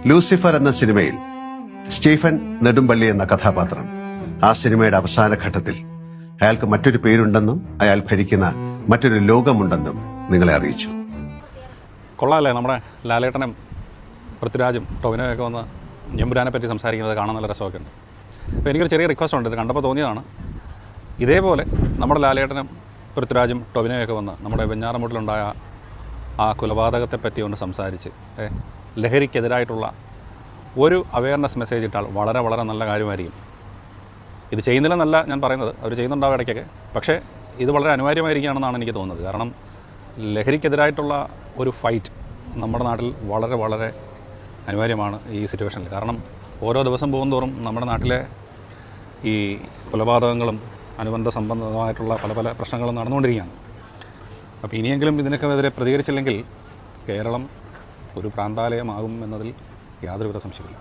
Lucifer എന്ന സിനിമയിൽ Stephen Nedumpally എന്ന കഥാപാത്രം, ആ സിനിമയുടെ അവസാന ഘട്ടത്തിൽ അയാൾക്ക് മറ്റൊരു പേരുണ്ടെന്നും അയാൾ ഭരിക്കുന്ന മറ്റൊരു ലോകമുണ്ടെന്നും നിങ്ങളെ അറിയിച്ചു. കൊള്ളാമല്ലേ? നമ്മുടെ ലാലേട്ടനും പൃഥ്വിരാജും ടോവിനോയൊക്കെ വന്ന് എമ്പുരാനെ പറ്റി സംസാരിക്കുന്നത് കാണാൻ നല്ല രസമൊക്കെ ഉണ്ട്. അപ്പോൾ എനിക്കൊരു ചെറിയ റിക്വസ്റ്റ് ഉണ്ട്, ഇത് കണ്ടപ്പോൾ തോന്നിയതാണ്. ഇതേപോലെ നമ്മുടെ ലാലേട്ടനും പൃഥ്വിരാജും ടോവിനോയൊക്കെ വന്ന് നമ്മുടെ വെഞ്ഞാറമൂട്ടിലുണ്ടായ ആ കൊലപാതകത്തെ പറ്റി ഒന്ന് സംസാരിച്ച് ലഹരിക്കെതിരായിട്ടുള്ള ഒരു അവയർനെസ് മെസ്സേജ് ഇട്ടാൽ വളരെ വളരെ നല്ല കാര്യമായിരിക്കും. ഇത് ചെയ്യുന്നില്ലെന്നല്ല ഞാൻ പറയുന്നത്, അവർ ചെയ്യുന്നുണ്ടാവും ഇടയ്ക്കൊക്കെ, പക്ഷേ ഇത് വളരെ അനിവാര്യമായിരിക്കുകയാണെന്നാണ് എനിക്ക് തോന്നുന്നത്. കാരണം ലഹരിക്കെതിരായിട്ടുള്ള ഒരു ഫൈറ്റ് നമ്മുടെ നാട്ടിൽ വളരെ വളരെ അനിവാര്യമാണ് ഈ സിറ്റുവേഷനിൽ. കാരണം ഓരോ ദിവസം പോകുന്തോറും നമ്മുടെ നാട്ടിലെ ഈ കൊലപാതകങ്ങളും അനുബന്ധ സംബന്ധമായിട്ടുള്ള പല പല പ്രശ്നങ്ങളും നടന്നുകൊണ്ടിരിക്കുകയാണ്. അപ്പോൾ ഇനിയെങ്കിലും ഇതിനൊക്കെതിരെ പ്രതികരിച്ചില്ലെങ്കിൽ കേരളം ഒരു പ്രാന്താലയമാകും എന്നതിൽ യാതൊരുവിധ സംശയമില്ല.